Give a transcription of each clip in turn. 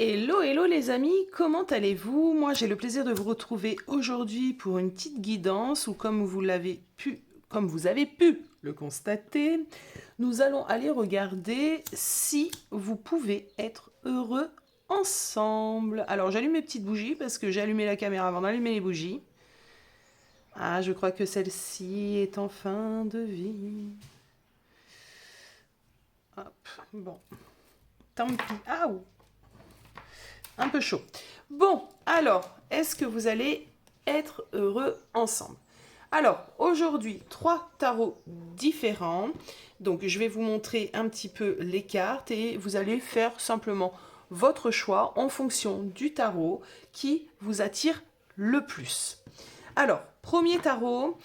Hello, hello les amis, comment allez-vous? Moi j'ai le plaisir de vous retrouver aujourd'hui pour une petite guidance où comme vous avez pu le constater, nous allons aller regarder si vous pouvez être heureux ensemble. Alors j'allume mes petites bougies parce que j'ai allumé la caméra avant d'allumer les bougies. Ah, je crois que celle-ci est en fin de vie. Hop, bon. Tant pis. Ah, un peu chaud. Bon, alors, est-ce que vous allez être heureux ensemble? Alors, aujourd'hui, 3 tarots différents. Donc, je vais vous montrer un petit peu les cartes et vous allez faire simplement votre choix en fonction du tarot qui vous attire le plus. Alors, premier tarot,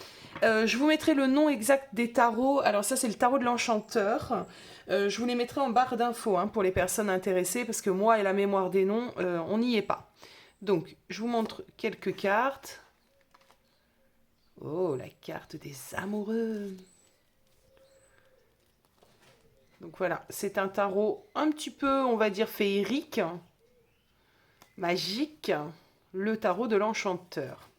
je vous mettrai le nom exact des tarots. Alors ça, c'est le tarot de l'enchanteur. Je vous les mettrai en barre d'infos pour les personnes intéressées, parce que moi et la mémoire des noms, on n'y est pas. Donc, je vous montre quelques cartes. Oh, la carte des amoureux. Donc voilà, c'est un tarot un petit peu, on va dire, féerique, magique, le tarot de l'enchanteur.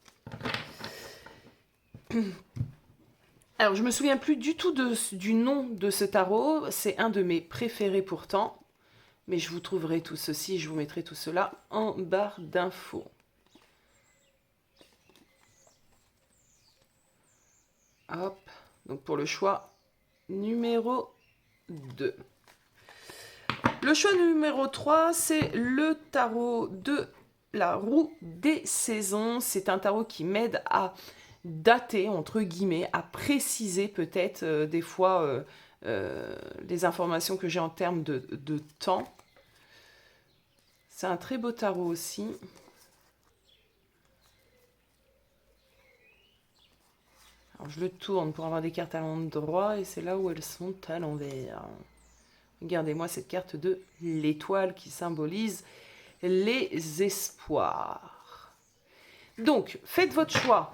Alors, je me souviens plus du tout du nom de ce tarot. C'est un de mes préférés pourtant. Mais je vous trouverai tout ceci, je vous mettrai tout cela en barre d'infos. Hop, donc pour le choix numéro 2. Le choix numéro 3, c'est le tarot de la roue des saisons. C'est un tarot qui m'aide à dater, entre guillemets, à préciser peut-être des fois les informations que j'ai en termes de temps. C'est un très beau tarot aussi. Alors je le tourne pour avoir des cartes à l'endroit et c'est là où elles sont à l'envers. Regardez-moi cette carte de l'étoile qui symbolise les espoirs. Donc, faites votre choix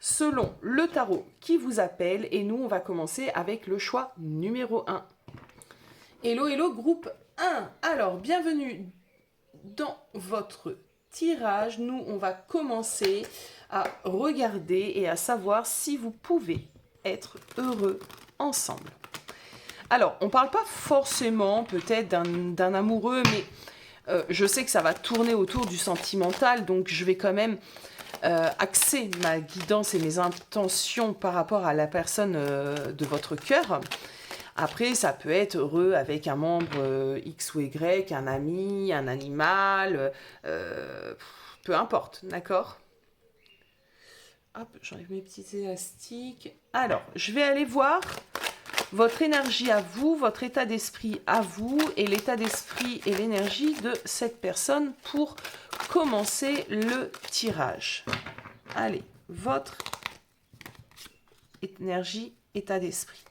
selon le tarot qui vous appelle et nous, on va commencer avec le choix numéro 1. Hello, hello, groupe 1. Alors, bienvenue dans votre tirage. Nous, on va commencer à regarder et à savoir si vous pouvez être heureux ensemble. Alors, on ne parle pas forcément peut-être d'un amoureux, mais je sais que ça va tourner autour du sentimental, donc je vais quand même axer ma guidance et mes intentions par rapport à la personne de votre cœur. Après, ça peut être heureux avec un membre X ou Y, un ami, un animal, peu importe, d'accord? Hop, j'enlève mes petits élastiques. Alors, je vais aller voir votre énergie à vous, votre état d'esprit à vous et l'état d'esprit et l'énergie de cette personne pour commencer le tirage. Allez, votre énergie, état d'esprit.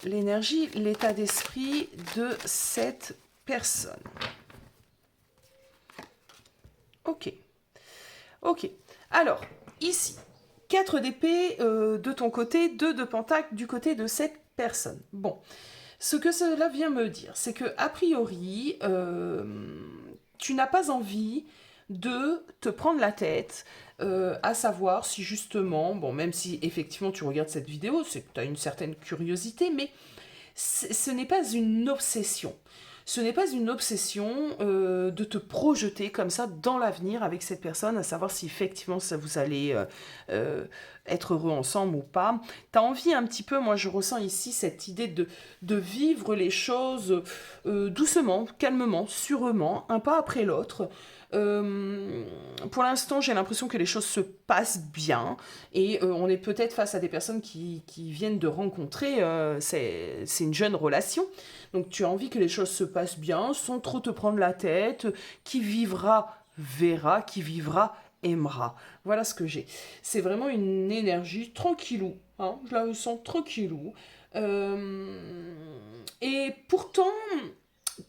L'énergie, l'état d'esprit de cette personne. Ok. Ok. Alors, ici, 4 d'épée de ton côté, 2 de pentacle du côté de cette personne. Bon, ce que cela vient me dire, c'est que a priori, tu n'as pas envie de te prendre la tête à savoir si justement, bon, même si effectivement tu regardes cette vidéo, c'est que tu as une certaine curiosité, mais ce n'est pas une obsession. Ce n'est pas une obsession de te projeter comme ça dans l'avenir avec cette personne, à savoir si effectivement ça vous allez être heureux ensemble ou pas. Tu as envie un petit peu, moi je ressens ici cette idée de vivre les choses doucement, calmement, sûrement, un pas après l'autre. Pour l'instant, j'ai l'impression que les choses se passent bien et on est peut-être face à des personnes qui viennent de rencontrer, c'est une jeune relation. Donc tu as envie que les choses se passent bien sans trop te prendre la tête. Qui vivra verra, qui vivra aimera. Voilà ce que j'ai. C'est vraiment une énergie tranquillou. Je la sens tranquillou. Et pourtant,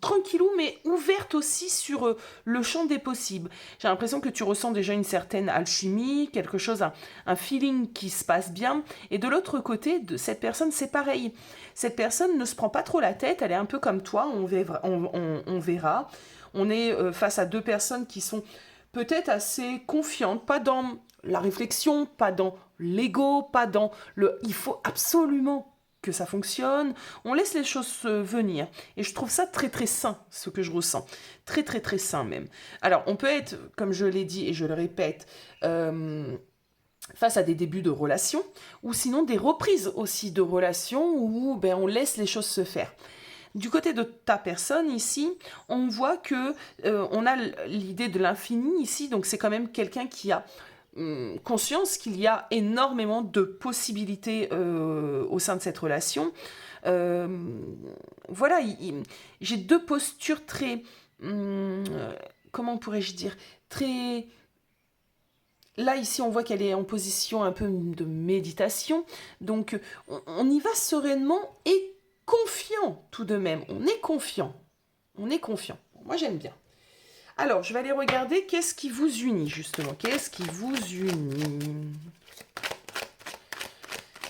tranquillou, mais ouverte aussi sur le champ des possibles. J'ai l'impression que tu ressens déjà une certaine alchimie, quelque chose, un feeling qui se passe bien. Et de l'autre côté, de cette personne, c'est pareil. Cette personne ne se prend pas trop la tête, elle est un peu comme toi, on verra. On est face à deux personnes qui sont peut-être assez confiantes, pas dans la réflexion, pas dans l'ego, pas dans le... Il faut absolument que ça fonctionne. On laisse les choses venir. Et je trouve ça très très sain, ce que je ressens. Très très très sain même. Alors, on peut être, comme je l'ai dit et je le répète, face à des débuts de relations, ou sinon des reprises aussi de relations où on laisse les choses se faire. Du côté de ta personne ici, on voit que on a l'idée de l'infini ici, donc c'est quand même quelqu'un qui a conscience qu'il y a énormément de possibilités au sein de cette relation. Voilà, j'ai deux postures très... comment pourrais-je dire, très... Là, ici, on voit qu'elle est en position un peu de méditation. Donc, on y va sereinement et confiant tout de même. On est confiant. On est confiant. Moi, j'aime bien. Alors, je vais aller regarder qu'est-ce qui vous unit, justement. Qu'est-ce qui vous unit?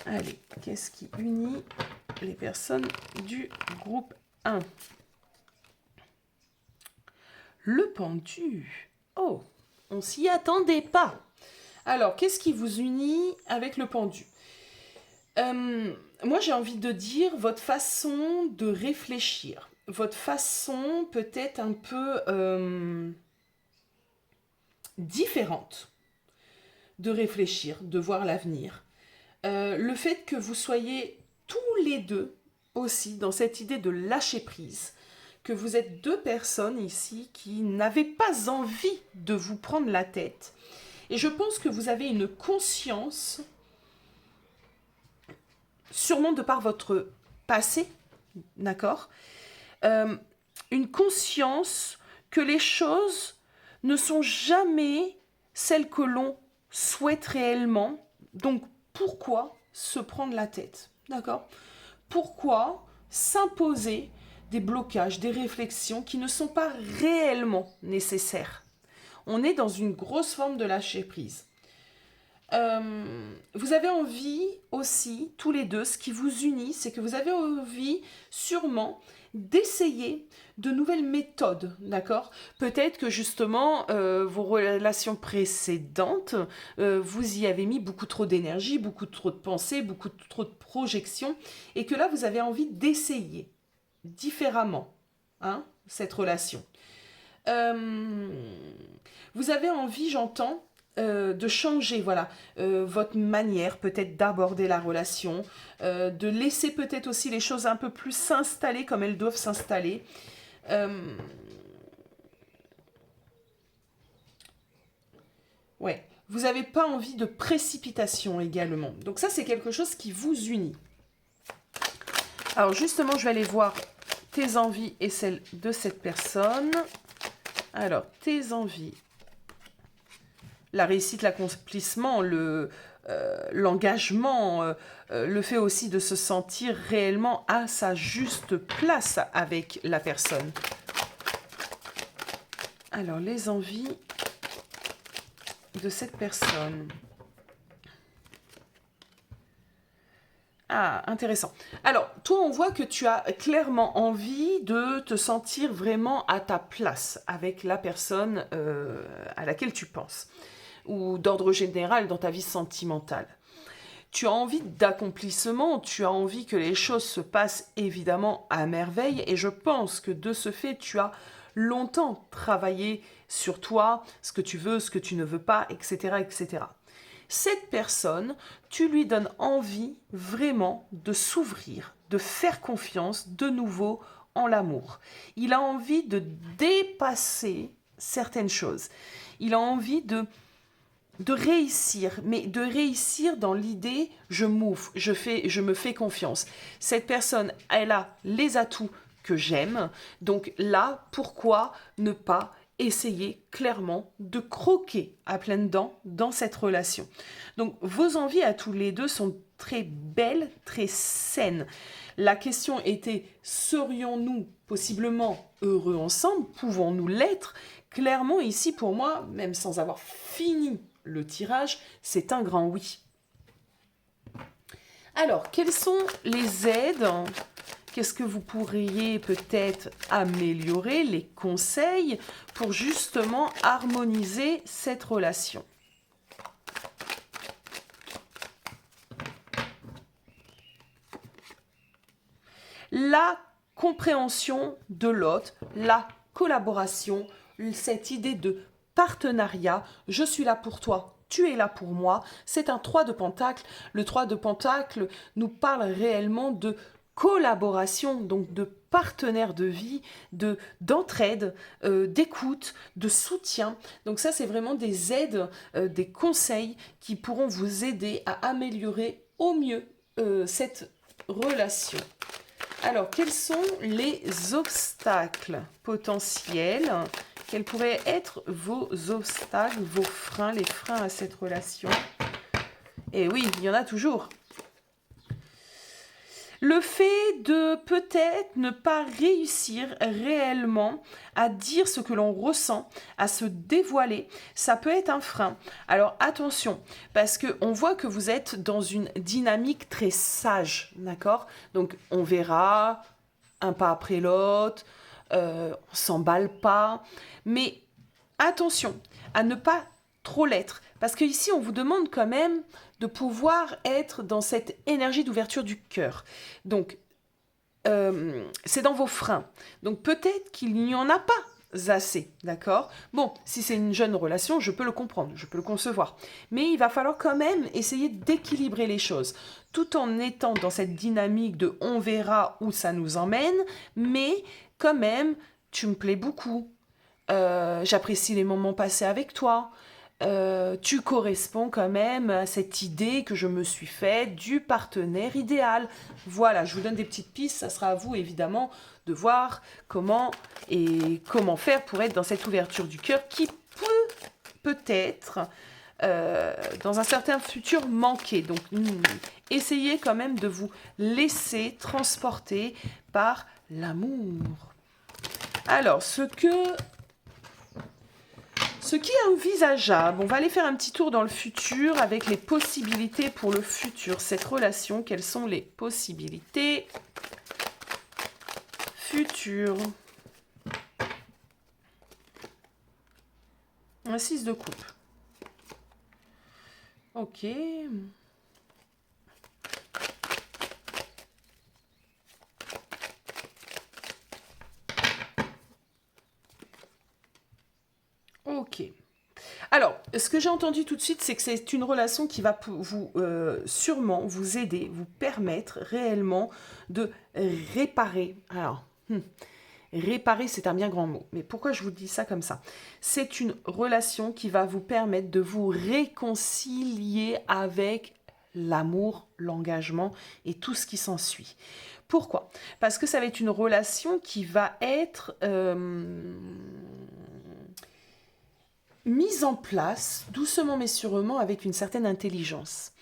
Allez, qu'est-ce qui unit les personnes du groupe 1? Le pendu. Oh, on s'y attendait pas. Alors, qu'est-ce qui vous unit avec le pendu? Moi, j'ai envie de dire votre façon de réfléchir. Votre façon peut-être un peu différente de réfléchir, de voir l'avenir. Le fait que vous soyez tous les deux aussi dans cette idée de lâcher prise, que vous êtes deux personnes ici qui n'avaient pas envie de vous prendre la tête. Et je pense que vous avez une conscience, sûrement de par votre passé, d'accord, une conscience que les choses ne sont jamais celles que l'on souhaite réellement. Donc, pourquoi se prendre la tête, d'accord? Pourquoi s'imposer des blocages, des réflexions qui ne sont pas réellement nécessaires? On est dans une grosse forme de lâcher prise. Vous avez envie aussi, tous les deux, ce qui vous unit, c'est que vous avez envie sûrement d'essayer de nouvelles méthodes, d'accord? Peut-être que justement, vos relations précédentes, vous y avez mis beaucoup trop d'énergie, beaucoup trop de pensées, beaucoup trop de projections, et que là, vous avez envie d'essayer différemment, hein, cette relation. Vous avez envie, j'entends, de changer, voilà, votre manière peut-être d'aborder la relation, de laisser peut-être aussi les choses un peu plus s'installer comme elles doivent s'installer. Ouais, vous n'avez pas envie de précipitation également. Donc ça, c'est quelque chose qui vous unit. Alors justement, je vais aller voir tes envies et celles de cette personne. Alors, tes envies, la réussite, l'accomplissement, l'engagement, le fait aussi de se sentir réellement à sa juste place avec la personne. Alors, les envies de cette personne. Ah, intéressant. Alors, toi, on voit que tu as clairement envie de te sentir vraiment à ta place avec la personne à laquelle tu penses, ou d'ordre général dans ta vie sentimentale. Tu as envie d'accomplissement, tu as envie que les choses se passent évidemment à merveille, et je pense que de ce fait, tu as longtemps travaillé sur toi, ce que tu veux, ce que tu ne veux pas, etc., etc. Cette personne, tu lui donnes envie vraiment de s'ouvrir, de faire confiance de nouveau en l'amour. Il a envie de dépasser certaines choses. Il a envie de réussir, mais de réussir dans l'idée je m'ouvre, je me fais confiance. Cette personne, elle a les atouts que j'aime, donc là, pourquoi ne pas essayer clairement de croquer à pleines dents dans cette relation. Donc vos envies à tous les deux sont très belles, très saines. La question était, serions-nous possiblement heureux ensemble? Pouvons-nous l'être? Clairement, ici, pour moi, même sans avoir fini le tirage, c'est un grand oui. Alors, quelles sont les aides? Qu'est-ce que vous pourriez peut-être améliorer, les conseils pour justement harmoniser cette relation? La compréhension de l'autre, la collaboration, cette idée de partenariat, je suis là pour toi, tu es là pour moi, c'est un 3 de Pentacle. Le 3 de Pentacle nous parle réellement de collaboration, donc de partenaire de vie, d'entraide, d'écoute, de soutien. Donc ça, c'est vraiment des aides, des conseils qui pourront vous aider à améliorer au mieux cette relation. Alors, quels sont les obstacles potentiels? Quels pourraient être vos obstacles, vos freins, les freins à cette relation? Et oui, il y en a toujours. Le fait de peut-être ne pas réussir réellement à dire ce que l'on ressent, à se dévoiler, ça peut être un frein. Alors attention, parce qu'on voit que vous êtes dans une dynamique très sage, d'accord? Donc on verra un pas après l'autre, on s'emballe pas, mais attention à ne pas trop l'être, parce qu'ici on vous demande quand même de pouvoir être dans cette énergie d'ouverture du cœur. Donc, c'est dans vos freins. Donc, peut-être qu'il n'y en a pas assez, d'accord? Bon, si c'est une jeune relation, je peux le comprendre, je peux le concevoir. Mais il va falloir quand même essayer d'équilibrer les choses, tout en étant dans cette dynamique de on verra où ça nous emmène, mais quand même, tu me plais beaucoup, j'apprécie les moments passés avec toi, tu corresponds quand même à cette idée que je me suis faite du partenaire idéal. Voilà, je vous donne des petites pistes, ça sera à vous évidemment de voir comment faire pour être dans cette ouverture du cœur qui peut peut-être dans un certain futur manquer. Donc essayez quand même de vous laisser transporter par l'amour. Alors, ce qui est envisageable, on va aller faire un petit tour dans le futur avec les possibilités pour le futur. Cette relation, quelles sont les possibilités futures? Un 6 de coupe. Ok. Ok. Alors, ce que j'ai entendu tout de suite, c'est que c'est une relation qui va vous sûrement vous aider, vous permettre réellement de réparer. Alors, réparer, c'est un bien grand mot. Mais pourquoi je vous dis ça comme ça? C'est une relation qui va vous permettre de vous réconcilier avec l'amour, l'engagement et tout ce qui s'ensuit. Pourquoi? Parce que ça va être une relation qui va être mise en place doucement mais sûrement avec une certaine intelligence.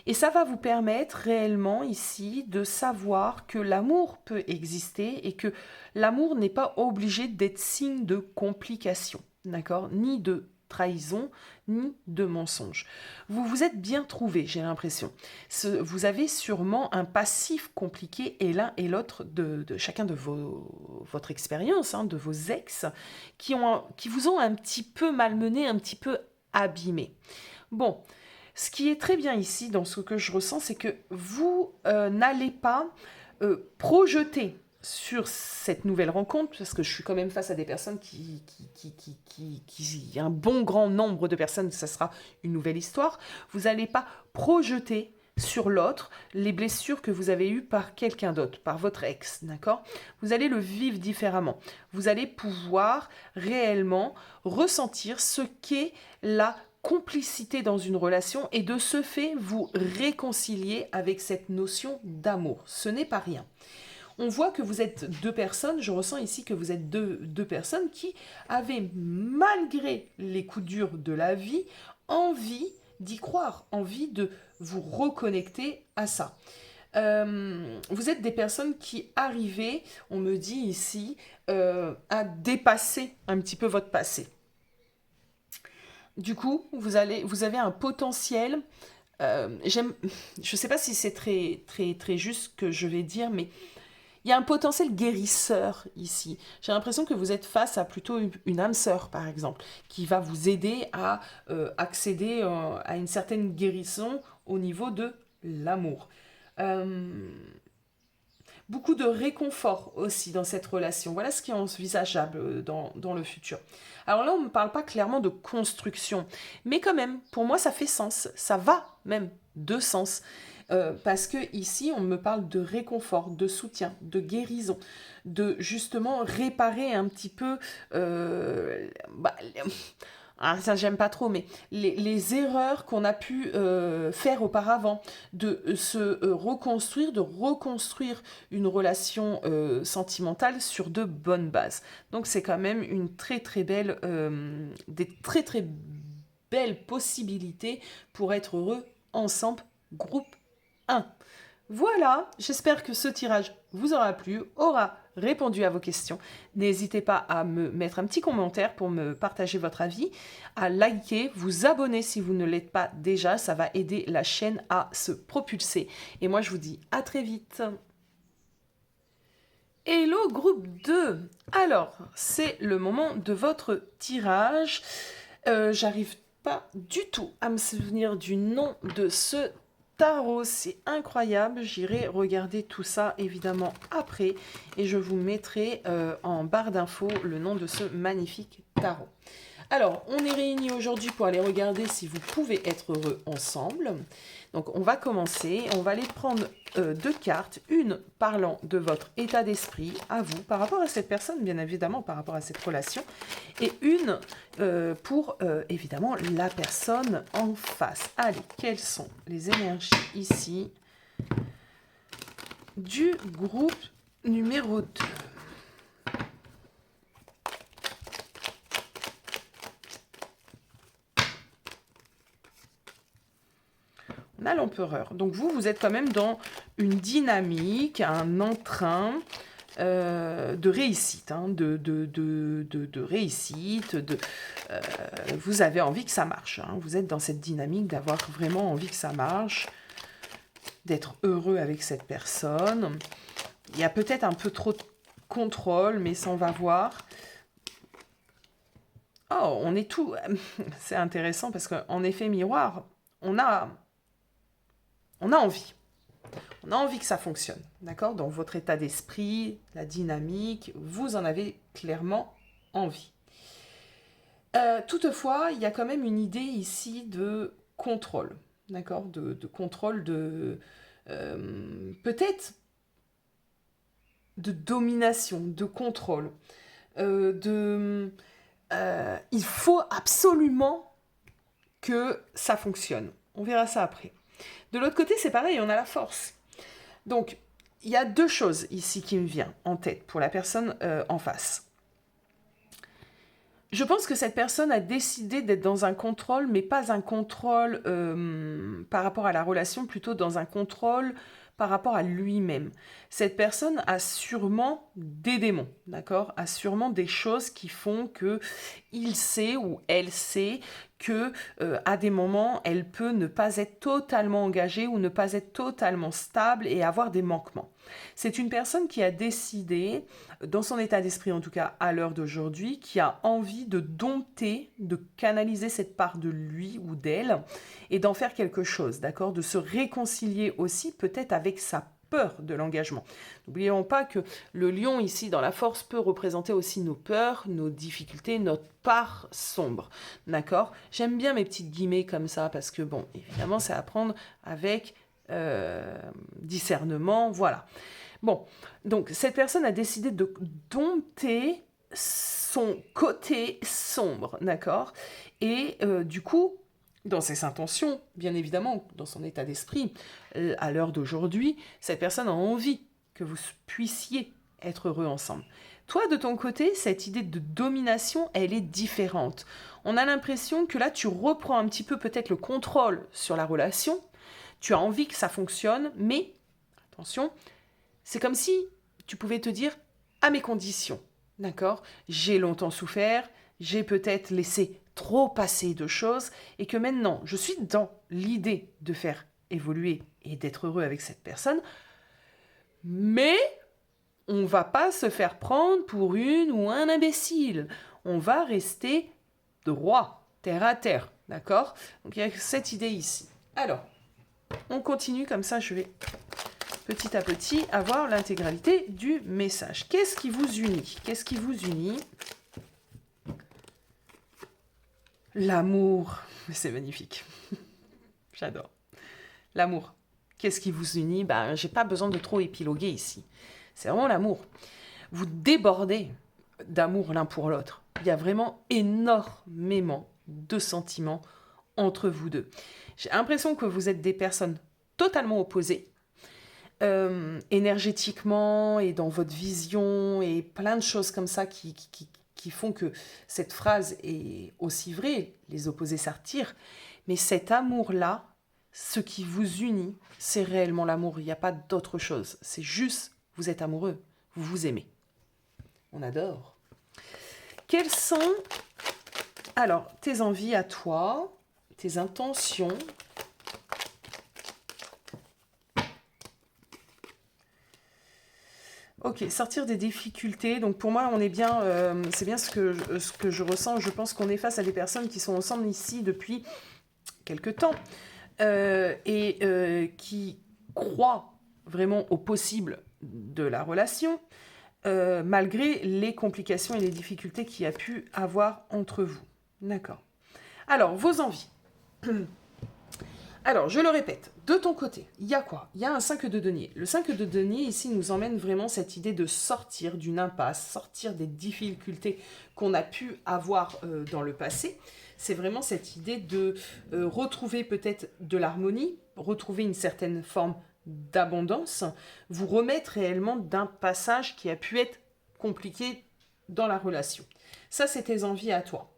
Et ça va vous permettre réellement ici de savoir que l'amour peut exister et que l'amour n'est pas obligé d'être signe de complication, d'accord? Ni de trahison, ni de mensonge. Vous vous êtes bien trouvés, j'ai l'impression. Vous avez sûrement un passif compliqué et l'un et l'autre de chacun de votre expérience, de vos ex, qui vous ont un petit peu malmené, un petit peu abîmé. Bon, ce qui est très bien ici, dans ce que je ressens, c'est que vous n'allez pas projeter sur cette nouvelle rencontre, parce que je suis quand même face à des personnes il y a un bon grand nombre de personnes, ça sera une nouvelle histoire. Vous n'allez pas projeter sur l'autre les blessures que vous avez eues par quelqu'un d'autre, par votre ex, d'accord? Vous allez le vivre différemment. Vous allez pouvoir réellement ressentir ce qu'est la complicité dans une relation et de ce fait vous réconcilier avec cette notion d'amour. Ce n'est pas rien. On voit que vous êtes deux personnes, je ressens ici que vous êtes deux personnes qui avaient, malgré les coups durs de la vie, envie d'y croire, envie de vous reconnecter à ça. Vous êtes des personnes qui arrivez, on me dit ici, à dépasser un petit peu votre passé. Du coup, vous avez un potentiel. Je ne sais pas si c'est très juste ce que je vais dire, mais il y a un potentiel guérisseur ici. J'ai l'impression que vous êtes face à plutôt une âme sœur, par exemple, qui va vous aider à accéder à une certaine guérison au niveau de l'amour. Euh, Beaucoup de réconfort aussi dans cette relation. Voilà ce qui est envisageable dans le futur. Alors là, on ne parle pas clairement de construction, mais quand même, pour moi, ça fait sens. Ça va même de sens. Parce que ici, on me parle de réconfort, de soutien, de guérison, de justement réparer un petit peu... ça j'aime pas trop, mais les erreurs qu'on a pu faire auparavant, de se reconstruire, de reconstruire une relation sentimentale sur de bonnes bases. Donc c'est quand même une très très belle, des très très belles possibilités pour être heureux ensemble, groupe 1. Voilà, j'espère que ce tirage vous aura plu, aura répondu à vos questions. N'hésitez pas à me mettre un petit commentaire pour me partager votre avis, à liker, vous abonner si vous ne l'êtes pas déjà, ça va aider la chaîne à se propulser. Et moi je vous dis à très vite. Hello groupe 2. Alors, c'est le moment de votre tirage. J'arrive pas du tout à me souvenir du nom de ce tarot, c'est incroyable. J'irai regarder tout ça évidemment après et je vous mettrai en barre d'infos le nom de ce magnifique tarot. Alors, on est réunis aujourd'hui pour aller regarder si vous pouvez être heureux ensemble. Donc, on va commencer. On va aller prendre 2 cartes. Une parlant de votre état d'esprit à vous, par rapport à cette personne, bien évidemment, par rapport à cette relation. Et une pour, évidemment, la personne en face. Allez, quelles sont les énergies ici du groupe numéro 2 ? On a l'empereur. Donc vous êtes quand même dans une dynamique, un entrain de réussite. De réussite. Vous avez envie que ça marche. Vous êtes dans cette dynamique d'avoir vraiment envie que ça marche, d'être heureux avec cette personne. Il y a peut-être un peu trop de contrôle, mais ça on va voir. Oh, on est tout... C'est intéressant parce qu'en effet miroir, on a envie. On a envie que ça fonctionne, d'accord ? Dans votre état d'esprit, la dynamique, vous en avez clairement envie. Toutefois, il y a quand même une idée ici de contrôle, d'accord ? De contrôle, peut-être de domination, de contrôle. Il faut absolument que ça fonctionne. On verra ça après. De l'autre côté, c'est pareil, on a la force. Donc, il y a 2 choses ici qui me viennent en tête pour la personne en face. Je pense que cette personne a décidé d'être dans un contrôle, mais pas un contrôle par rapport à la relation, plutôt dans un contrôle par rapport à lui-même. Cette personne a sûrement des démons, d'accord ? A sûrement des choses qui font que il sait ou elle sait que à des moments, elle peut ne pas être totalement engagée ou ne pas être totalement stable et avoir des manquements. C'est une personne qui a décidé, dans son état d'esprit en tout cas à l'heure d'aujourd'hui, qui a envie de dompter, de canaliser cette part de lui ou d'elle et d'en faire quelque chose, d'accord ? De se réconcilier aussi peut-être avec sa peur de l'engagement. N'oublions pas que le lion ici dans la force peut représenter aussi nos peurs, nos difficultés, notre part sombre, d'accord ? J'aime bien mes petites guillemets comme ça parce que bon, évidemment c'est à prendre avec discernement, voilà. Bon, donc cette personne a décidé de dompter son côté sombre, d'accord ? Et du coup, dans ses intentions, bien évidemment, dans son état d'esprit, à l'heure d'aujourd'hui, cette personne a envie que vous puissiez être heureux ensemble. Toi, de ton côté, cette idée de domination, elle est différente. On a l'impression que là, tu reprends un petit peu peut-être le contrôle sur la relation. Tu as envie que ça fonctionne, mais attention, c'est comme si tu pouvais te dire à mes conditions, d'accord? J'ai longtemps souffert, j'ai peut-être laissé trop passer de choses et que maintenant, je suis dans l'idée de faire évoluer et d'être heureux avec cette personne, mais on va pas se faire prendre pour une ou un imbécile. On va rester droit, terre à terre, d'accord? Donc il y a cette idée ici. Alors, on continue comme ça, je vais petit à petit avoir l'intégralité du message. Qu'est-ce qui vous unit? Qu'est-ce qui vous unit? L'amour. C'est magnifique. J'adore. L'amour. Qu'est-ce qui vous unit? Ben, j'ai pas besoin de trop épiloguer ici. C'est vraiment l'amour. Vous débordez d'amour l'un pour l'autre. Il y a vraiment énormément de sentiments entre vous deux. J'ai l'impression que vous êtes des personnes totalement opposées, énergétiquement et dans votre vision et plein de choses comme ça qui font que cette phrase est aussi vraie, les opposés s'attirent, mais cet amour-là, ce qui vous unit, c'est réellement l'amour, il n'y a pas d'autre chose, c'est juste, vous êtes amoureux, vous vous aimez. On adore. Quelles sont, alors, tes envies à toi, tes intentions? Ok, sortir des difficultés. Donc pour moi, on est bien, c'est bien ce que je ressens. Je pense qu'on est face à des personnes qui sont ensemble ici depuis quelque temps et qui croient vraiment au possible de la relation, malgré les complications et les difficultés qu'il y a pu avoir entre vous. D'accord. Alors, vos envies. Alors, je le répète, de ton côté, il y a quoi? Il y a un 5 de denier. Le 5 de denier, ici, nous emmène vraiment cette idée de sortir d'une impasse, sortir des difficultés qu'on a pu avoir dans le passé. C'est vraiment cette idée de retrouver peut-être de l'harmonie, retrouver une certaine forme d'abondance, vous remettre réellement d'un passage qui a pu être compliqué dans la relation. Ça, c'est tes envies à toi.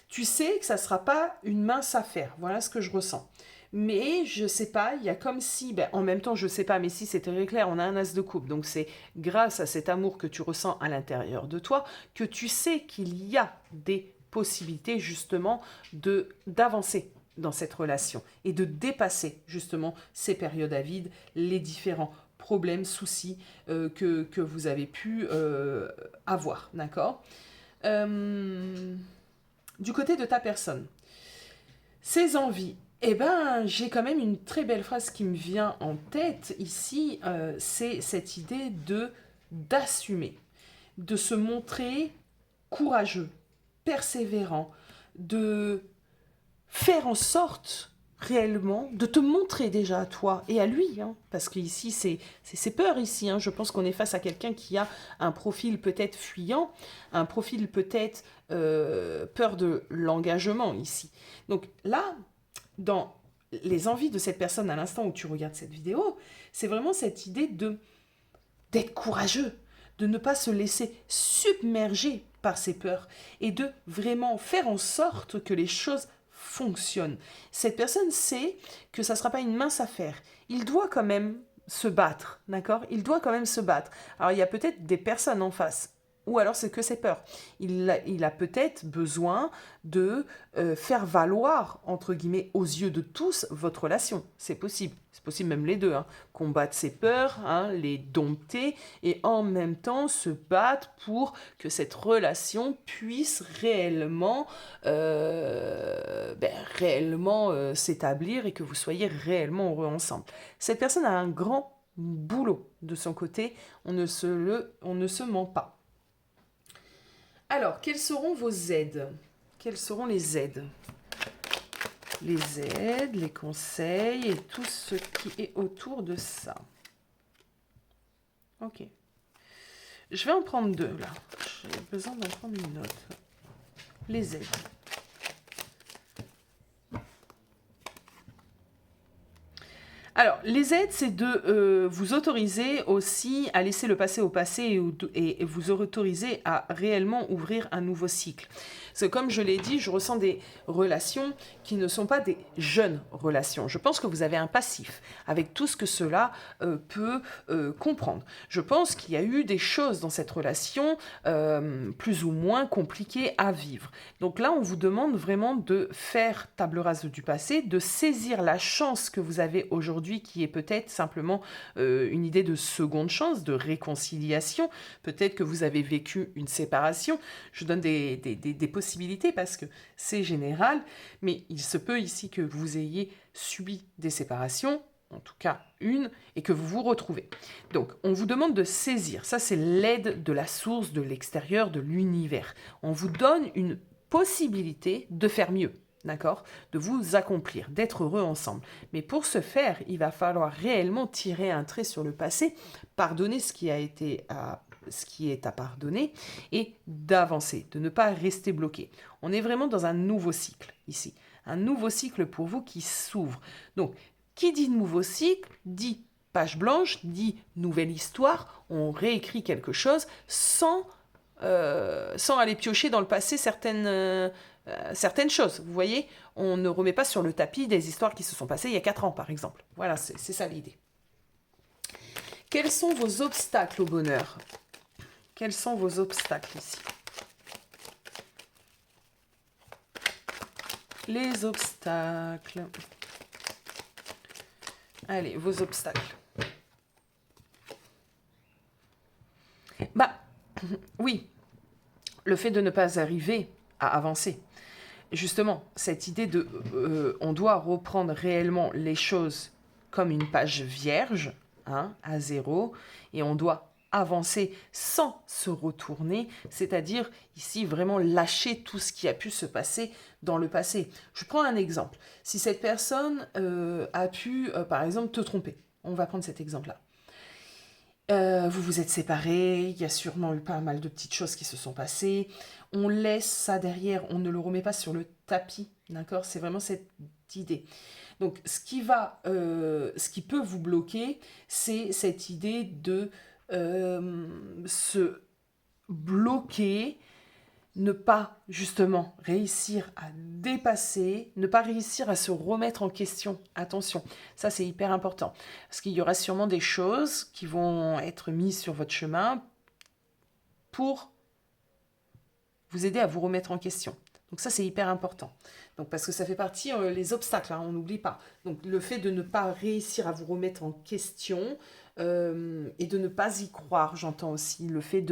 Tu sais que ça ne sera pas une mince affaire. Voilà ce que je ressens. Mais je ne sais pas, il y a comme si, en même temps je ne sais pas, mais si c'est très clair, on a un as de coupe. Donc c'est grâce à cet amour que tu ressens à l'intérieur de toi que tu sais qu'il y a des possibilités justement d'avancer dans cette relation et de dépasser justement ces périodes à vide, les différents problèmes, soucis que vous avez pu avoir. D'accord ? Du côté de ta personne, ces envies, j'ai quand même une très belle phrase qui me vient en tête ici, c'est cette idée d'assumer, de se montrer courageux, persévérant, de faire en sorte réellement de te montrer déjà à toi et à lui, parce qu'ici c'est peur ici, je pense qu'on est face à quelqu'un qui a un profil peut-être fuyant, un profil peut-être peur de l'engagement ici. Donc là, dans les envies de cette personne à l'instant où tu regardes cette vidéo, c'est vraiment cette idée d'être courageux, de ne pas se laisser submerger par ses peurs et de vraiment faire en sorte que les choses fonctionnent. Cette personne sait que ça ne sera pas une mince affaire. Il doit quand même se battre, d'accord ? Il doit quand même se battre. Alors, il y a peut-être des personnes en face, ou alors c'est que ses peurs. Il a peut-être besoin de faire valoir, entre guillemets, aux yeux de tous, votre relation. C'est possible. C'est possible même les deux. Combattre ses peurs, les dompter, et en même temps se battre pour que cette relation puisse réellement, s'établir et que vous soyez réellement heureux ensemble. Cette personne a un grand boulot de son côté. On ne se ment pas. Alors, quelles seront vos aides? Quelles seront les aides? Les aides, les conseils et tout ce qui est autour de ça. Ok. Je vais en prendre deux, là. J'ai besoin d'en prendre une autre. Les aides. Alors, les aides, c'est de vous autoriser aussi à laisser le passé au passé et vous autoriser à réellement ouvrir un nouveau cycle. Parce que comme je l'ai dit, je ressens des relations qui ne sont pas des jeunes relations. Je pense que vous avez un passif, avec tout ce que cela peut comprendre. Je pense qu'il y a eu des choses dans cette relation plus ou moins compliquées à vivre. Donc là, on vous demande vraiment de faire table rase du passé, de saisir la chance que vous avez aujourd'hui, qui est peut-être simplement une idée de seconde chance, de réconciliation. Peut-être que vous avez vécu une séparation. Je donne des possibilités parce que c'est général, mais il se peut ici que vous ayez subi des séparations, en tout cas une, et que vous vous retrouvez. Donc, on vous demande de saisir. Ça, c'est l'aide de la source, de l'extérieur, de l'univers. On vous donne une possibilité de faire mieux. D'accord? De vous accomplir, d'être heureux ensemble. Mais pour ce faire, il va falloir réellement tirer un trait sur le passé, pardonner ce qui est à pardonner et d'avancer, de ne pas rester bloqué. On est vraiment dans un nouveau cycle ici. Un nouveau cycle pour vous qui s'ouvre. Donc, qui dit nouveau cycle, dit page blanche, dit nouvelle histoire. On réécrit quelque chose sans aller piocher dans le passé certaines choses. Vous voyez, on ne remet pas sur le tapis des histoires qui se sont passées il y a 4 ans, par exemple. Voilà, c'est ça l'idée. Quels sont vos obstacles au bonheur? Quels sont vos obstacles ici? Les obstacles. Allez, vos obstacles. Bah, oui, le fait de ne pas arriver à avancer. Justement, cette idée de on doit reprendre réellement les choses comme une page vierge, hein, à zéro, et on doit avancer sans se retourner, c'est-à-dire ici vraiment lâcher tout ce qui a pu se passer dans le passé. Je prends un exemple. Si cette personne a pu, par exemple, te tromper, on va prendre cet exemple-là. Vous vous êtes séparés, il y a sûrement eu pas mal de petites choses qui se sont passées. On laisse ça derrière, on ne le remet pas sur le tapis, d'accord? C'est vraiment cette idée. Donc, ce qui peut vous bloquer, c'est cette idée de se bloquer, ne pas justement réussir à dépasser, ne pas réussir à se remettre en question. Attention, ça c'est hyper important. Parce qu'il y aura sûrement des choses qui vont être mises sur votre chemin pour vous aider à vous remettre en question. Donc ça c'est hyper important. Donc parce que ça fait partie les obstacles, hein, on n'oublie pas. Donc le fait de ne pas réussir à vous remettre en question et de ne pas y croire, j'entends aussi le fait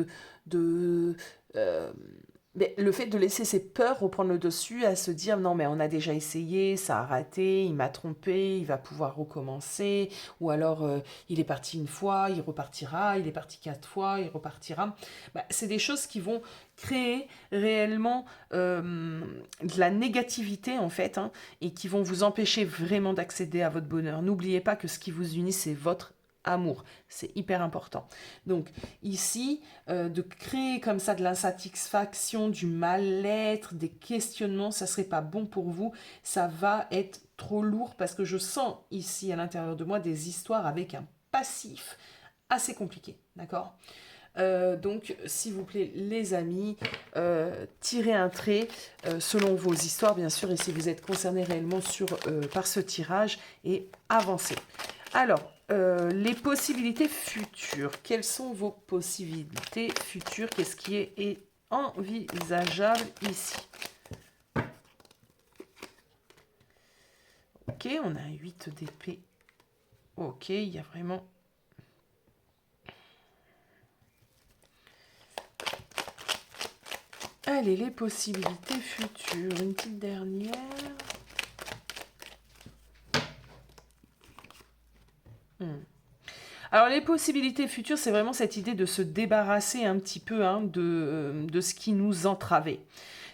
mais le fait de laisser ses peurs reprendre le dessus, à se dire non mais on a déjà essayé, ça a raté, il m'a trompé, il va pouvoir recommencer, ou alors il est parti une fois, il repartira, il est parti 4 fois, il repartira. Bah, c'est des choses qui vont créer réellement de la négativité en fait, hein, et qui vont vous empêcher vraiment d'accéder à votre bonheur. N'oubliez pas que ce qui vous unit, c'est votre amour, c'est hyper important. Donc ici, de créer comme ça de l'insatisfaction, du mal-être, des questionnements, ça serait pas bon pour vous, ça va être trop lourd parce que je sens ici à l'intérieur de moi des histoires avec un passif assez compliqué, d'accord? Donc, s'il vous plaît, les amis, tirez un trait selon vos histoires, bien sûr, et si vous êtes concernés réellement par ce tirage, et avancez. Alors, les possibilités futures. Quelles sont vos possibilités futures? Qu'est-ce qui est envisageable ici? Ok, on a un 8 d'épée. Ok, il y a vraiment... Allez, les possibilités futures. Une petite dernière. Alors, les possibilités futures, c'est vraiment cette idée de se débarrasser un petit peu hein, de ce qui nous entravait.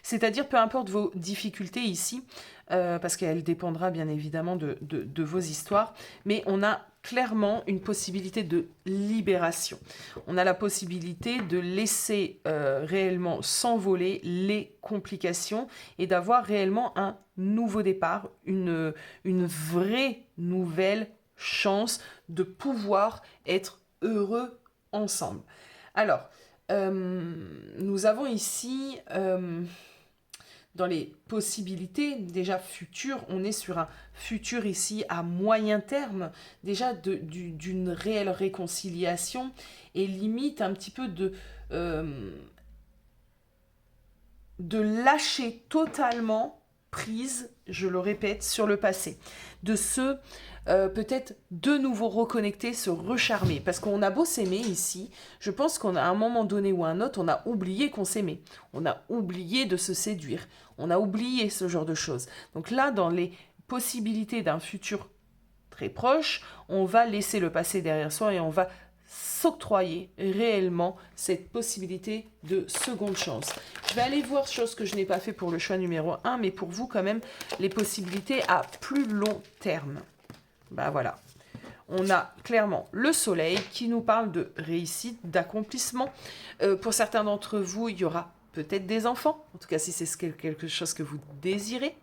C'est-à-dire, peu importe vos difficultés ici, parce qu'elle dépendra bien évidemment de vos histoires, mais on a clairement une possibilité de libération. On a la possibilité de laisser réellement s'envoler les complications et d'avoir réellement un nouveau départ, une vraie nouvelle chance de pouvoir être heureux ensemble. Alors, nous avons ici dans les possibilités déjà futures, on est sur un futur ici à moyen terme, déjà d'une réelle réconciliation et limite un petit peu de lâcher totalement prise, je le répète, sur le passé. De se peut-être de nouveau reconnecter, se recharmer. Parce qu'on a beau s'aimer ici, je pense qu'à un moment donné ou à un autre, on a oublié qu'on s'aimait. On a oublié de se séduire. On a oublié ce genre de choses. Donc là, dans les possibilités d'un futur très proche, on va laisser le passé derrière soi et on va s'octroyer réellement cette possibilité de seconde chance. Je vais aller voir chose que je n'ai pas fait pour le choix numéro 1, mais pour vous quand même, les possibilités à plus long terme. Bah voilà. On a clairement le soleil qui nous parle de réussite, d'accomplissement. Pour certains d'entre vous, il y aura peut-être des enfants. En tout cas, si c'est quelque chose que vous désirez.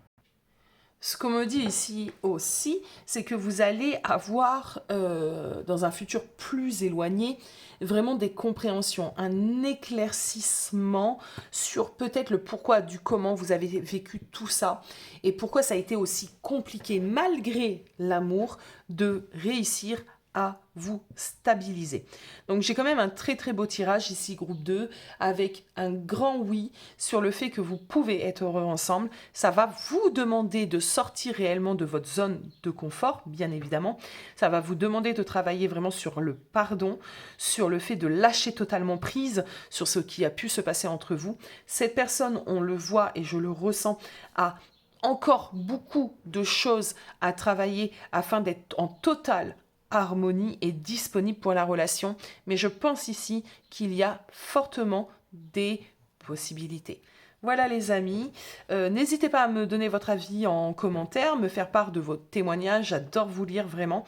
Ce qu'on me dit ici aussi, c'est que vous allez avoir, dans un futur plus éloigné, vraiment des compréhensions, un éclaircissement sur peut-être le pourquoi du comment vous avez vécu tout ça et pourquoi ça a été aussi compliqué, malgré l'amour, de réussir à vous stabiliser. Donc j'ai quand même un très très beau tirage ici, groupe 2, avec un grand oui sur le fait que vous pouvez être heureux ensemble. Ça va vous demander de sortir réellement de votre zone de confort, bien évidemment. Ça va vous demander de travailler vraiment sur le pardon, sur le fait de lâcher totalement prise sur ce qui a pu se passer entre vous. Cette personne, on le voit et je le ressens, a encore beaucoup de choses à travailler afin d'être en totale harmonie et disponible pour la relation, mais je pense ici qu'il y a fortement des possibilités. Voilà les amis, n'hésitez pas à me donner votre avis en commentaire, me faire part de vos témoignages, j'adore vous lire vraiment.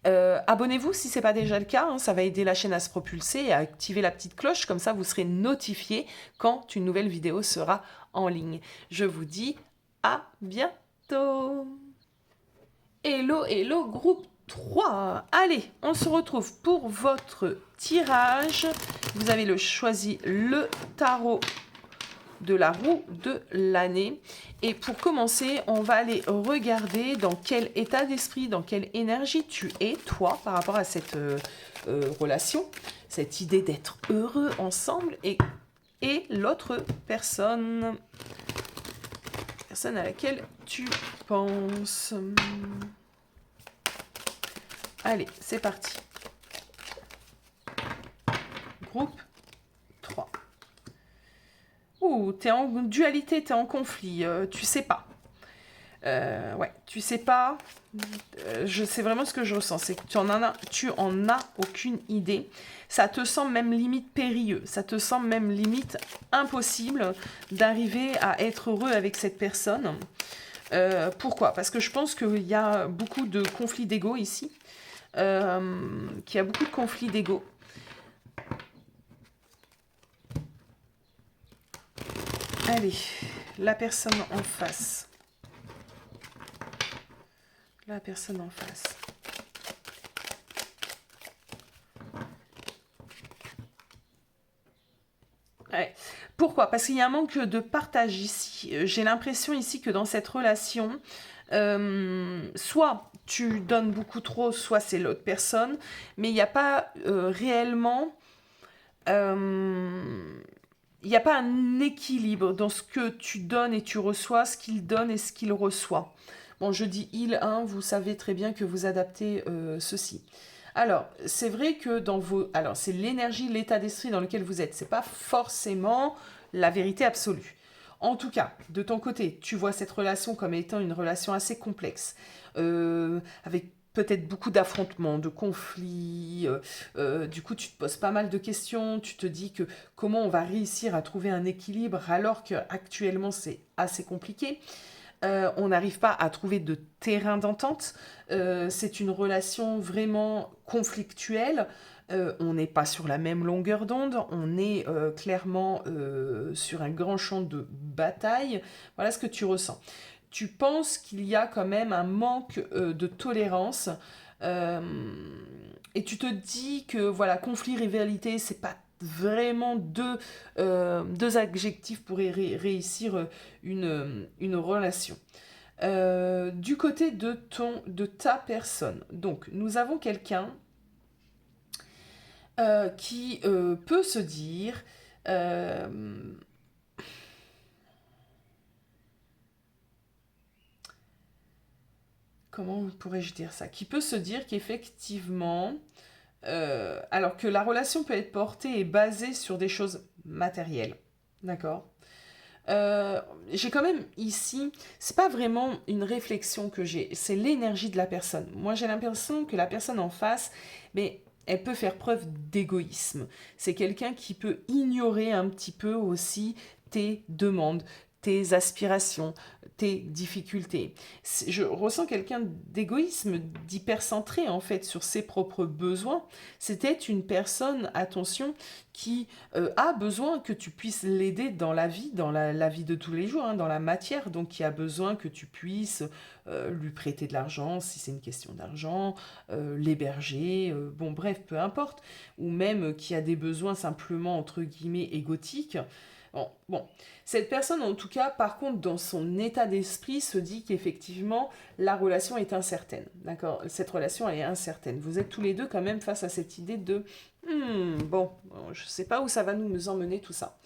Abonnez-vous si ce n'est pas déjà le cas, hein, ça va aider la chaîne à se propulser et à activer la petite cloche, comme ça vous serez notifié quand une nouvelle vidéo sera en ligne. Je vous dis à bientôt. Hello, hello groupe 3. Allez, on se retrouve pour votre tirage. Vous avez choisi le tarot de la roue de l'année. Et pour commencer, on va aller regarder dans quel état d'esprit, dans quelle énergie tu es, toi, par rapport à cette relation, cette idée d'être heureux ensemble et l'autre personne à laquelle tu penses. Allez, c'est parti. Groupe 3. Ouh, t'es en dualité, t'es en conflit, tu sais pas. Ouais, tu sais pas. Je sais vraiment ce que je ressens, c'est que tu en as aucune idée. Ça te semble même limite périlleux, ça te semble même limite impossible d'arriver à être heureux avec cette personne. Pourquoi? Parce que je pense qu'il y a beaucoup de conflits d'ego ici. Qu'il y a beaucoup de conflits d'ego. Allez, la personne en face. La personne en face. Ouais. Pourquoi? Parce qu'il y a un manque de partage ici. J'ai l'impression ici que dans cette relation, soit tu donnes beaucoup trop, soit c'est l'autre personne, mais il n'y a pas réellement... il n'y a pas un équilibre dans ce que tu donnes et tu reçois, ce qu'il donne et ce qu'il reçoit. Bon, je dis il, hein, vous savez très bien que vous adaptez ceci. Alors, c'est vrai que dans vos... Alors, c'est l'énergie, l'état d'esprit dans lequel vous êtes. Ce n'est pas forcément la vérité absolue. En tout cas, de ton côté, tu vois cette relation comme étant une relation assez complexe, avec peut-être beaucoup d'affrontements, de conflits. Du coup, tu te poses pas mal de questions. Tu te dis que comment on va réussir à trouver un équilibre alors qu'actuellement, c'est assez compliqué. On n'arrive pas à trouver de terrain d'entente. C'est une relation vraiment conflictuelle. On n'est pas sur la même longueur d'onde. On est clairement sur un grand champ de bataille. Voilà ce que tu ressens. Tu penses qu'il y a quand même un manque de tolérance. Et tu te dis que voilà, conflit, rivalité, c'est pas vraiment deux adjectifs pour réussir une relation. Du côté de ta personne, donc nous avons quelqu'un qui peut se dire comment pourrais-je dire ça, qui peut se dire qu'effectivement alors que la relation peut être portée et basée sur des choses matérielles, d'accord. J'ai quand même ici, c'est pas vraiment une réflexion que j'ai, c'est l'énergie de la personne. Moi, j'ai l'impression que la personne en face, mais elle peut faire preuve d'égoïsme. C'est quelqu'un qui peut ignorer un petit peu aussi tes demandes, tes aspirations, tes difficultés. Je ressens quelqu'un d'égoïsme, d'hypercentré en fait sur ses propres besoins. C'était une personne, attention, qui a besoin que tu puisses l'aider dans la vie, dans la vie de tous les jours, hein, dans la matière, donc qui a besoin que tu puisses lui prêter de l'argent, si c'est une question d'argent, l'héberger, bon bref, peu importe, ou même qui a des besoins simplement, entre guillemets, égotiques. Bon, cette personne, en tout cas, par contre, dans son état d'esprit, se dit qu'effectivement, la relation est incertaine. D'accord. Cette relation, elle est incertaine. Vous êtes tous les deux quand même face à cette idée de bon, je ne sais pas où ça va nous emmener tout ça.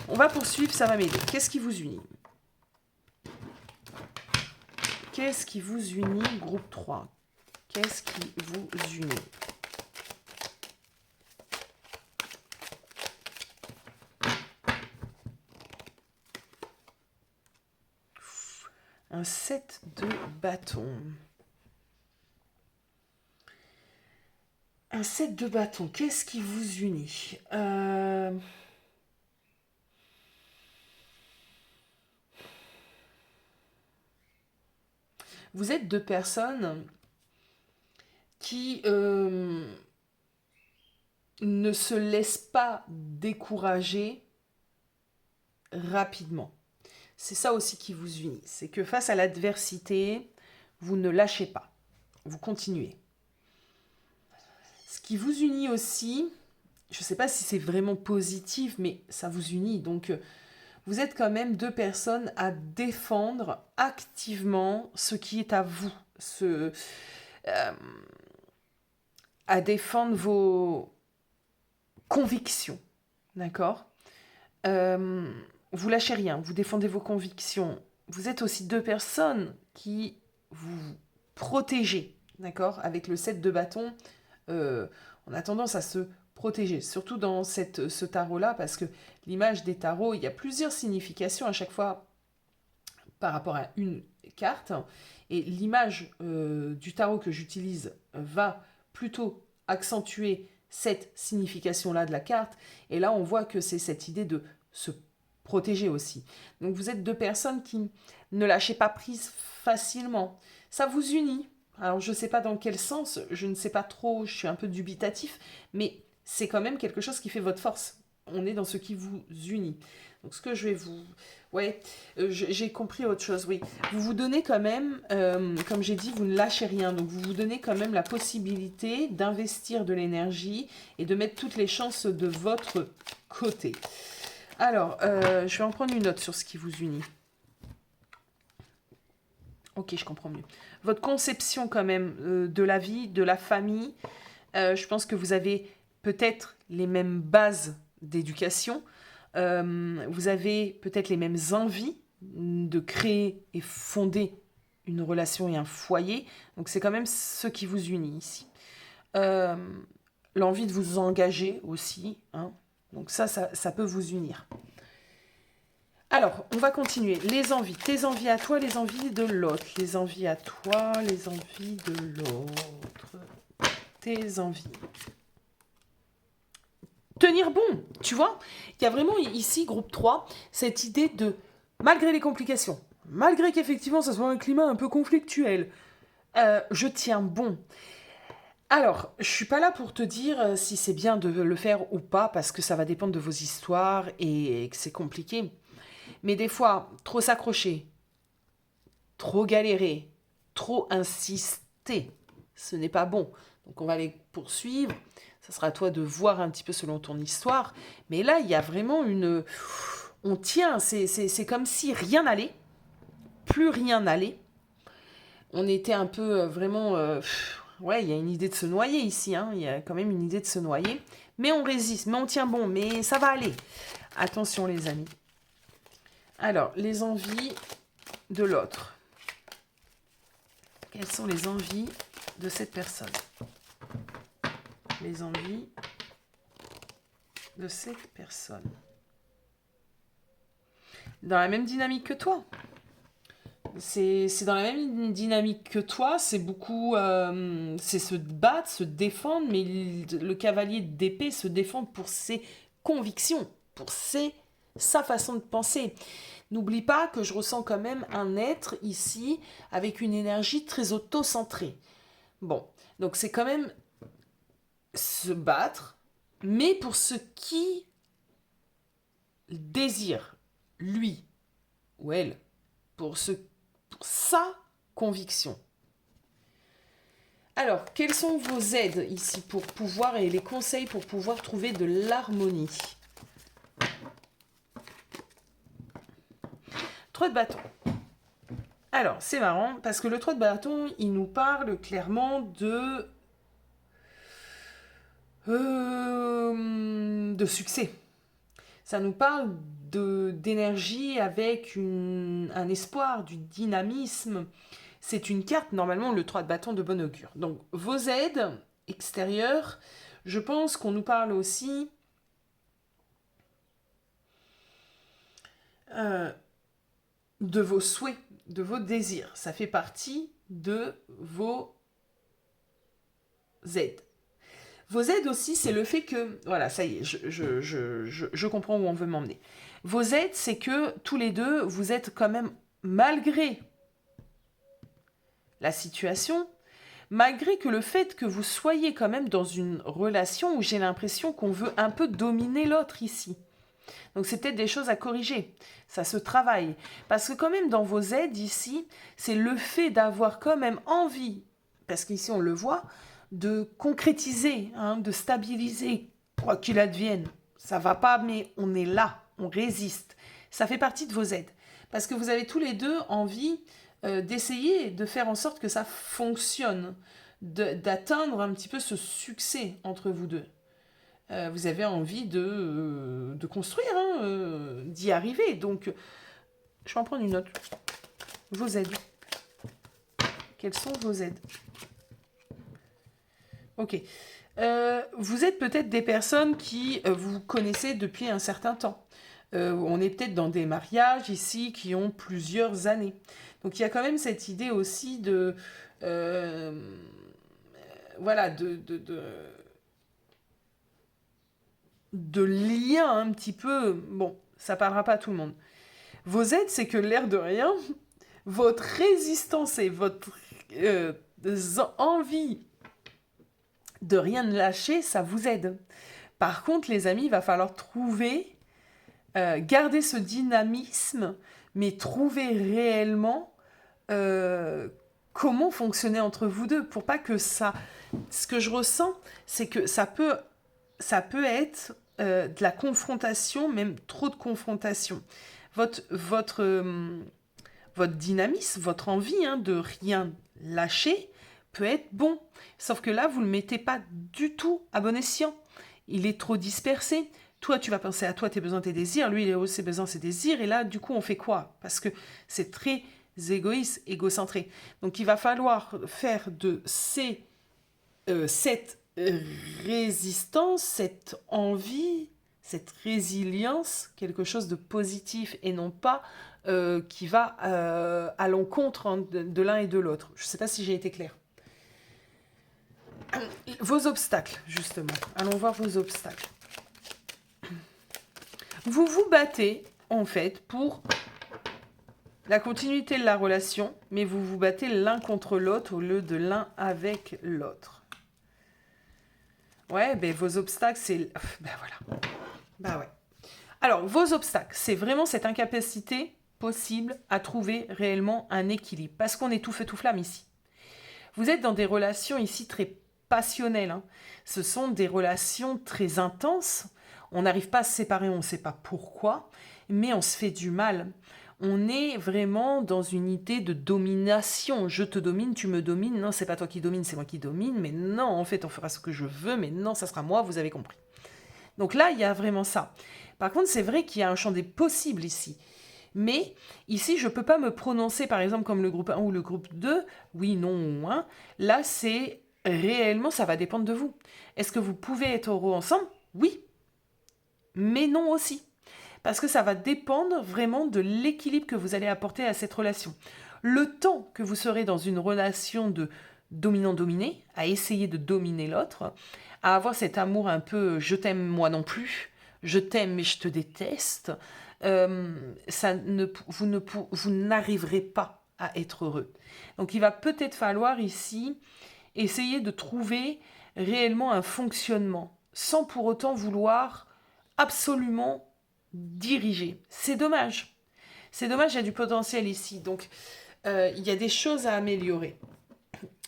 On va poursuivre, ça va m'aider. Qu'est-ce qui vous unit? Qu'est-ce qui vous unit, groupe 3? Qu'est-ce qui vous unit? Un 7 de bâton. Un 7 de bâton, qu'est-ce qui vous unit? Vous êtes deux personnes qui ne se laissent pas décourager rapidement. C'est ça aussi qui vous unit. C'est que face à l'adversité, vous ne lâchez pas. Vous continuez. Ce qui vous unit aussi, je ne sais pas si c'est vraiment positif, mais ça vous unit. Donc, vous êtes quand même deux personnes à défendre activement ce qui est à vous. À défendre vos convictions. D'accord ? Vous lâchez rien, vous défendez vos convictions. Vous êtes aussi deux personnes qui vous protégez, d'accord ? Avec le 7 de bâton, on a tendance à se protéger, surtout dans ce tarot-là, parce que l'image des tarots, il y a plusieurs significations à chaque fois par rapport à une carte, et l'image du tarot que j'utilise va plutôt accentuer cette signification-là de la carte, et là on voit que c'est cette idée de se protéger aussi. Donc vous êtes deux personnes qui ne lâchez pas prise facilement. Ça vous unit. Alors je ne sais pas dans quel sens, je ne sais pas trop, je suis un peu dubitatif, mais c'est quand même quelque chose qui fait votre force. On est dans ce qui vous unit. Donc ce que je vais vous... Ouais, j'ai compris autre chose, oui. Vous vous donnez quand même, comme j'ai dit, vous ne lâchez rien. Donc vous vous donnez quand même la possibilité d'investir de l'énergie et de mettre toutes les chances de votre côté. Alors, je vais en prendre une note sur ce qui vous unit. Ok, je comprends mieux. Votre conception quand même de la vie, de la famille, je pense que vous avez peut-être les mêmes bases d'éducation, vous avez peut-être les mêmes envies de créer et fonder une relation et un foyer, donc c'est quand même ce qui vous unit ici. L'envie de vous engager aussi, hein. Donc ça peut vous unir. Alors, on va continuer. Les envies. Tes envies à toi, les envies de l'autre. Les envies à toi, les envies de l'autre. Tes envies. Tenir bon, tu vois. Il y a vraiment ici, groupe 3, cette idée de, malgré les complications, malgré qu'effectivement ça soit un climat un peu conflictuel, je tiens bon. Alors, je suis pas là pour te dire si c'est bien de le faire ou pas, parce que ça va dépendre de vos histoires et que c'est compliqué. Mais des fois, trop s'accrocher, trop galérer, trop insister, ce n'est pas bon. Donc on va les poursuivre. Ça sera à toi de voir un petit peu selon ton histoire. Mais là, il y a vraiment une... On tient, c'est comme si rien n'allait, plus rien n'allait. On était un peu vraiment... ouais, il y a une idée de se noyer ici, hein. Il y a quand même une idée de se noyer. Mais on résiste, mais on tient bon, mais ça va aller. Attention les amis. Alors, les envies de l'autre. Quelles sont les envies de cette personne? Les envies de cette personne. Dans la même dynamique que toi. C'est dans la même dynamique que toi. C'est beaucoup... c'est se battre, se défendre. Mais le cavalier d'épée se défend pour ses convictions. Pour sa façon de penser. N'oublie pas que je ressens quand même un être ici avec une énergie très auto-centrée. Bon, donc c'est quand même se battre, mais pour ce qui désire, lui ou elle, pour sa conviction. Alors, quelles sont vos aides ici pour pouvoir, et les conseils pour pouvoir trouver de l'harmonie? 3 de bâton. Alors, c'est marrant, parce que le 3 de bâton, il nous parle clairement de succès. Ça nous parle d'énergie avec un espoir, du dynamisme. C'est une carte, normalement, le 3 de bâton de bon augure. Donc, vos aides extérieures, je pense qu'on nous parle aussi de vos souhaits, de vos désirs. Ça fait partie de vos aides. Vos aides aussi, c'est le fait que... Voilà, ça y est, je comprends où on veut m'emmener. Vos aides, c'est que tous les deux, vous êtes quand même, malgré la situation, malgré que le fait que vous soyez quand même dans une relation où j'ai l'impression qu'on veut un peu dominer l'autre ici. Donc c'est peut-être des choses à corriger. Ça se travaille. Parce que quand même dans vos aides ici, c'est le fait d'avoir quand même envie, parce qu'ici on le voit, de concrétiser, hein, de stabiliser, quoi qu'il advienne. Ça va pas, mais on est là, on résiste. Ça fait partie de vos aides. Parce que vous avez tous les deux envie d'essayer de faire en sorte que ça fonctionne, d'atteindre un petit peu ce succès entre vous deux. Vous avez envie de construire, hein, d'y arriver. Donc, je vais en prendre une autre. Vos aides. Quelles sont vos aides? Ok. Vous êtes peut-être des personnes qui vous connaissez depuis un certain temps. On est peut-être dans des mariages ici qui ont plusieurs années. Donc il y a quand même cette idée aussi de... voilà, de lien un petit peu... Bon, ça parlera pas à tout le monde. Vos aides, c'est que l'air de rien, votre résistance et votre envie de rien ne lâcher, ça vous aide. Par contre, les amis, il va falloir trouver, garder ce dynamisme, mais trouver réellement comment fonctionner entre vous deux, pour pas que ça... Ce que je ressens, c'est que ça peut être de la confrontation, même trop de confrontation. Votre dynamisme, votre envie, hein, de rien lâcher peut être bon. Sauf que là, vous ne le mettez pas du tout à bon escient. Il est trop dispersé. Toi, tu vas penser à toi, tes besoins, tes désirs. Lui, il a aussi ses besoins, ses désirs. Et là, du coup, on fait quoi? Parce que c'est très égoïste, égocentré. Donc, il va falloir faire de cette résistance, cette envie, cette résilience, quelque chose de positif et non pas qui va à l'encontre, hein, de l'un et de l'autre. Je ne sais pas si j'ai été claire. Vos obstacles, justement. Allons voir vos obstacles. Vous vous battez, en fait, pour la continuité de la relation, mais vous vous battez l'un contre l'autre au lieu de l'un avec l'autre. Ouais, ben vos obstacles, c'est... Ben voilà. Ben ouais. Alors, vos obstacles, c'est vraiment cette incapacité possible à trouver réellement un équilibre. Parce qu'on est tout feu tout flamme ici. Vous êtes dans des relations ici très passionnelles, hein. Ce sont des relations très intenses. On n'arrive pas à se séparer, on ne sait pas pourquoi, mais on se fait du mal. On est vraiment dans une idée de domination. Je te domine, tu me domines. Non, c'est pas toi qui domine, c'est moi qui domine. Mais non, en fait, on fera ce que je veux. Mais non, ça sera moi, vous avez compris. Donc là, il y a vraiment ça. Par contre, c'est vrai qu'il y a un champ des possibles ici. Mais ici, je ne peux pas me prononcer, par exemple, comme le groupe 1 ou le groupe 2, oui, non ou 1. Là, c'est réellement, ça va dépendre de vous. Est-ce que vous pouvez être heureux ensemble? Oui. Mais non aussi. Parce que ça va dépendre vraiment de l'équilibre que vous allez apporter à cette relation. Le temps que vous serez dans une relation de dominant-dominé, à essayer de dominer l'autre, à avoir cet amour un peu je t'aime moi non plus, je t'aime mais je te déteste, vous n'arriverez pas à être heureux. Donc il va peut-être falloir ici essayer de trouver réellement un fonctionnement, sans pour autant vouloir absolument diriger. C'est dommage. C'est dommage, il y a du potentiel ici. Donc il y a des choses à améliorer.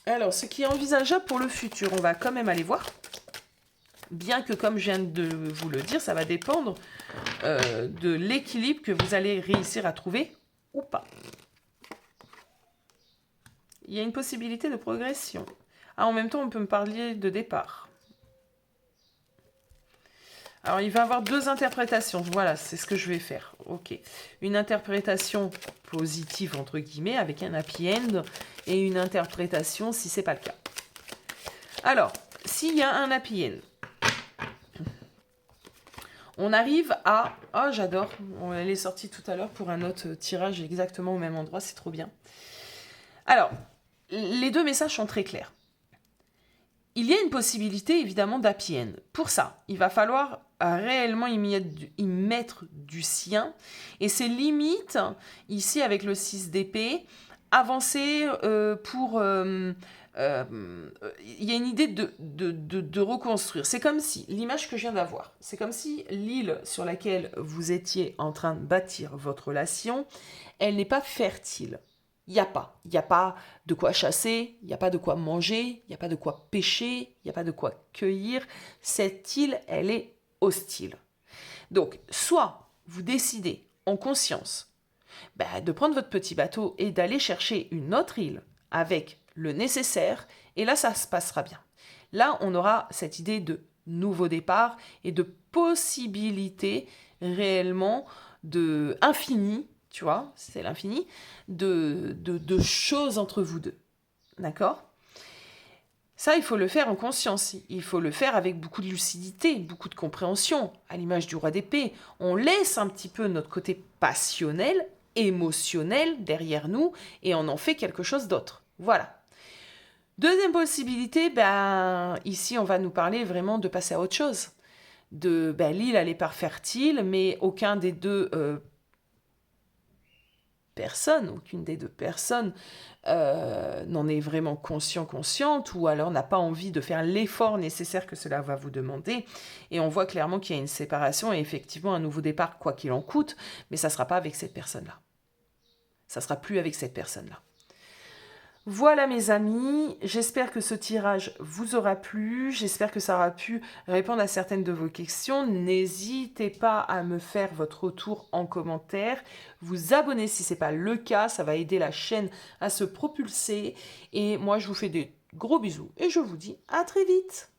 Alors, ce qui est envisageable pour le futur, on va quand même aller voir. Bien que, comme je viens de vous le dire, ça va dépendre de l'équilibre que vous allez réussir à trouver ou pas. Il y a une possibilité de progression. Ah, en même temps, on peut me parler de départ. Alors, il va y avoir deux interprétations. Voilà, c'est ce que je vais faire. Ok. Une interprétation positive, entre guillemets, avec un happy end, et une interprétation si ce n'est pas le cas. Alors, s'il y a un happy end, on arrive à... Oh, j'adore. Elle est sortie tout à l'heure pour un autre tirage exactement au même endroit. C'est trop bien. Alors, les deux messages sont très clairs. Il y a une possibilité, évidemment, d'happy end. Pour ça, il va falloir réellement y mettre du sien. Et c'est limite, ici, avec le 6 d'épée, avancer pour... il y a une idée de reconstruire. C'est comme si, l'image que je viens d'avoir, c'est comme si l'île sur laquelle vous étiez en train de bâtir votre relation, elle n'est pas fertile. Il n'y a pas. Il n'y a pas de quoi chasser, il n'y a pas de quoi manger, il n'y a pas de quoi pêcher, il n'y a pas de quoi cueillir. Cette île, elle est hostile. Donc, soit vous décidez en conscience de prendre votre petit bateau et d'aller chercher une autre île avec le nécessaire, et là, ça se passera bien. Là, on aura cette idée de nouveau départ et de possibilité réellement de infini. Tu vois, c'est l'infini, de choses entre vous deux. D'accord ? Ça, il faut le faire en conscience. Il faut le faire avec beaucoup de lucidité, beaucoup de compréhension. À l'image du roi d'épée, on laisse un petit peu notre côté passionnel, émotionnel derrière nous et on en fait quelque chose d'autre. Voilà. Deuxième possibilité, ici, on va nous parler vraiment de passer à autre chose. L'île, elle n'est pas fertile, mais aucun des deux... aucune des deux personnes n'en est vraiment consciente ou alors n'a pas envie de faire l'effort nécessaire que cela va vous demander. Et on voit clairement qu'il y a une séparation et effectivement un nouveau départ, quoi qu'il en coûte, mais ça ne sera pas avec cette personne-là. Ça ne sera plus avec cette personne-là. Voilà mes amis, j'espère que ce tirage vous aura plu, j'espère que ça aura pu répondre à certaines de vos questions. N'hésitez pas à me faire votre retour en commentaire, vous abonner si ce n'est pas le cas, ça va aider la chaîne à se propulser. Et moi je vous fais des gros bisous et je vous dis à très vite.